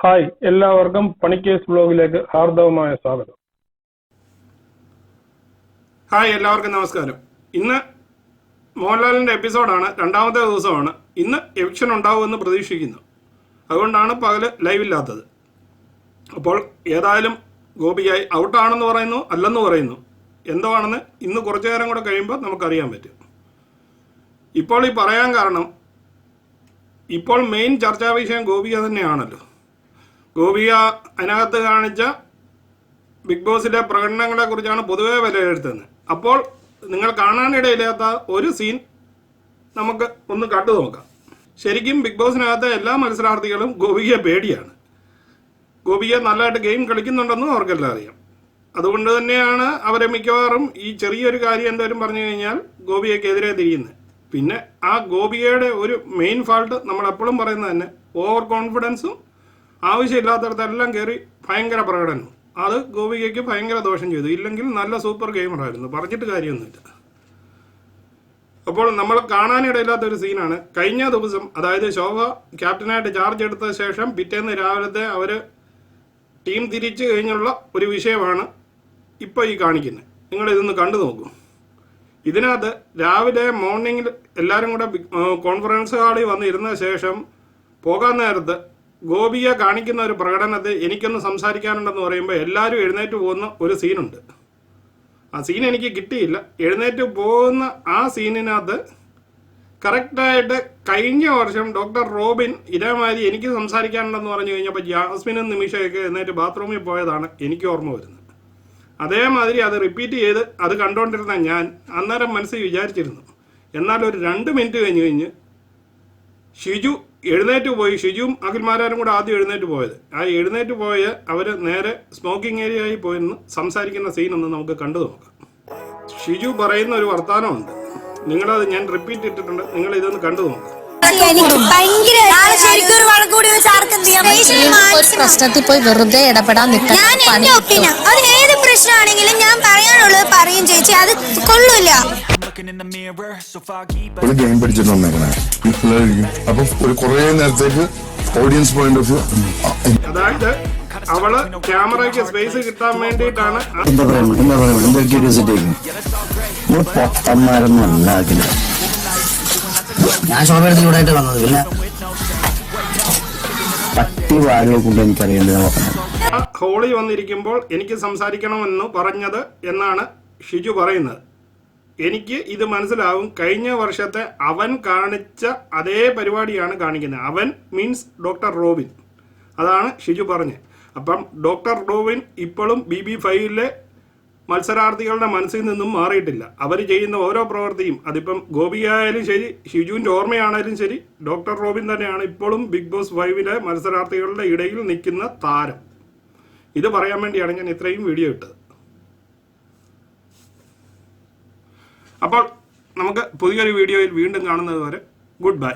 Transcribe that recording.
Hi, എല്ലാവർക്കും പണിക്കേസ് വ്ലോഗിലേക്ക് ഹാർദവമായ സ്വാഗതം. Hi, എല്ലാവർക്കും നമസ്കാരം. ഇന്ന് മോഹൻലാലിൻ്റെ എപ്പിസോഡാണ്, രണ്ടാമത്തെ ദിവസമാണ്. ഇന്ന് എവിക്ഷൻ ഉണ്ടാവുമെന്ന് പ്രതീക്ഷിക്കുന്നു. അതുകൊണ്ടാണ് പകല് ലൈവില്ലാത്തത്. അപ്പോൾ ഏതായാലും ഗോപിയായി ഔട്ടാണെന്ന് പറയുന്നു, അല്ലെന്ന് പറയുന്നു. എന്തോ ആണെന്ന് ഇന്ന് കുറച്ചു നേരം കൂടെ കഴിയുമ്പോൾ നമുക്കറിയാൻ പറ്റും. ഇപ്പോൾ ഈ പറയാൻ കാരണം, ഇപ്പോൾ മെയിൻ ചർച്ചാ വിഷയം ഗോപിക തന്നെയാണല്ലോ. ഗോപിക അതിനകത്ത് കാണിച്ച ബിഗ് ബോസിലെ പ്രകടനങ്ങളെ കുറിച്ചാണ് പൊതുവെ വിലയിരുത്തുന്നത്. അപ്പോൾ നിങ്ങൾ കാണാനിടയില്ലാത്ത ഒരു സീൻ നമുക്ക് ഒന്ന് കണ്ടു നോക്കാം. ശരിക്കും ബിഗ് ബോസിനകത്തെ എല്ലാ മത്സരാർത്ഥികളും ഗോപികയെ പേടിയാണ്. ഗോപിക നല്ലതായിട്ട് ഗെയിം കളിക്കുന്നുണ്ടെന്നും അവർക്കെല്ലാം അറിയാം. അതുകൊണ്ട് തന്നെയാണ് അവരെ മിക്കവാറും ഈ ചെറിയൊരു കാര്യം എന്തെങ്കിലും പറഞ്ഞു കഴിഞ്ഞാൽ ഗോപികയ്ക്കെതിരെ തിരിയുന്നത്. പിന്നെ ആ ഗോപികയുടെ ഒരു മെയിൻ ഫാൾട്ട് നമ്മൾ എപ്പോഴും പറയുന്നത് തന്നെ ഓവർ കോൺഫിഡൻസും ആവശ്യമില്ലാത്തടത്തെല്ലാം കയറി ഭയങ്കര പ്രകടനം. അത് ഗോപികയ്ക്ക് ഭയങ്കര ദോഷം ചെയ്തു. ഇല്ലെങ്കിൽ നല്ല സൂപ്പർ ഗെയിമറായിരുന്നു, പറഞ്ഞിട്ട് കാര്യമൊന്നുമില്ല. അപ്പോൾ നമ്മൾ കാണാനിടയില്ലാത്തൊരു സീനാണ്. കഴിഞ്ഞ ദിവസം, അതായത് ശോഭ ക്യാപ്റ്റനായിട്ട് ചാർജ് എടുത്ത ശേഷം പിറ്റേന്ന് രാവിലത്തെ അവർ ടീം തിരിച്ചു കഴിഞ്ഞുള്ള ഒരു വിഷയമാണ് ഇപ്പോൾ ഈ കാണിക്കുന്നത്. നിങ്ങളിതൊന്ന് കണ്ടു നോക്കൂ. ഇതിനകത്ത് രാവിലെ മോർണിംഗിൽ എല്ലാവരും കൂടെ കോൺഫറൻസ് ഹാളിൽ വന്നിരുന്ന ശേഷം പോകാൻ നേരത്ത് ഗോപിക കാണിക്കുന്ന ഒരു പ്രകടനത്തെ എനിക്കൊന്ന് സംസാരിക്കാനുണ്ടെന്ന് പറയുമ്പോൾ എല്ലാവരും എഴുന്നേറ്റ് പോകുന്ന ഒരു സീനുണ്ട്. ആ സീൻ എനിക്ക് കിട്ടിയില്ല. എഴുന്നേറ്റ് പോകുന്ന ആ സീനിനകത്ത് കറക്റ്റായിട്ട് കഴിഞ്ഞ വർഷം ഡോക്ടർ റോബിൻ ഇതേമാതിരി എനിക്ക് സംസാരിക്കാനുണ്ടെന്ന് പറഞ്ഞു കഴിഞ്ഞപ്പോൾ ജാസ്മിനും നിമിഷയൊക്കെ എഴുന്നേറ്റ് ബാത്റൂമിൽ പോയതാണ് എനിക്ക് ഓർമ്മ വരുന്നത്. അതേമാതിരി അത് റിപ്പീറ്റ് ചെയ്ത് അത് കണ്ടുകൊണ്ടിരുന്ന ഞാൻ അന്നേരം മനസ്സിൽ വിചാരിച്ചിരുന്നു, എന്നാൽ ഒരു 2 മിനിറ്റ് കഴിഞ്ഞ് ഷിജു എഴുന്നേറ്റ് പോയി. ഷിജുവും അഖിൽമാരും കൂടെ ആദ്യം എഴുന്നേറ്റ് പോയത്. ആ എഴുന്നേറ്റ് പോയ അവർ നേരെ സ്മോക്കിംഗ് ഏരിയയിൽ പോയെന്ന് സംസാരിക്കുന്ന സീനൊന്ന് നമുക്ക് കണ്ടു നോക്കാം. ഷിജു പറയുന്ന ഒരു വർത്തമാനമുണ്ട്, നിങ്ങളത് ഞാൻ റിപ്പീറ്റ് ഇട്ടിട്ടുണ്ട്, നിങ്ങൾ ഇതൊന്ന് കണ്ടു നോക്കാം. ഒരു പ്രശ്നത്തിൽ പോയി വെറുതെ ഇടപെടാൻ പ്രശ്നമാണെങ്കിലും ഞാൻ പറയാനുള്ളത് പറയും ചേച്ചി, അത് കൊള്ളൂല. ഒരു ഗെയിം പഠിച്ചിട്ട് വന്നേക്കണേ. അപ്പൊ ഒരു കുറെ നേരത്തേക്ക് ഓഡിയൻസ് പോയിന്റ് ഓഫ് വ്യൂ, അതായത് അവള് ക്യാമറയ്ക്ക് സ്പേസ് കിട്ടാൻ വേണ്ടിയിട്ടാണ്. ഞാൻ ശോഭയുടെ വന്നത്, പിന്നെ പട്ടി വാഴയെ കൊണ്ട് എനിക്കറിയേണ്ടത് നോക്കണം. ഹോളി വന്നിരിക്കുമ്പോൾ എനിക്ക് സംസാരിക്കണമെന്ന് പറഞ്ഞത് എന്നാണ് ഷിജു പറയുന്നത്. എനിക്ക് ഇത് മനസ്സിലാവും. കഴിഞ്ഞ വർഷത്തെ അവൻ കാണിച്ച അതേ പരിപാടിയാണ് കാണിക്കുന്നത്. അവൻ മീൻസ് ഡോക്ടർ റോബിൻ, അതാണ് ഷിജു പറഞ്ഞത്. അപ്പം ഡോക്ടർ റോബിൻ ഇപ്പോഴും BB5 മത്സരാർത്ഥികളുടെ മനസ്സിൽ നിന്നും മാറിയിട്ടില്ല. അവർ ചെയ്യുന്ന ഓരോ പ്രവൃത്തിയും, അതിപ്പം ഗോപിക ആയാലും ശരി, ഷിജുവിൻ്റെ ഓർമ്മയാണേലും ശരി, ഡോക്ടർ റോബിൻ തന്നെയാണ് ഇപ്പോഴും ബിഗ് ബോസ് 5 മത്സരാർത്ഥികളുടെ ഇടയിൽ നിൽക്കുന്ന താരം. ഇത് പറയാൻ വേണ്ടിയാണ് ഞാൻ ഇത്രയും വീഡിയോ ഇട്ടത്. അപ്പോൾ നമുക്ക് പുതിയൊരു വീഡിയോയിൽ വീണ്ടും കാണുന്നത് വരെ ഗുഡ് ബൈ.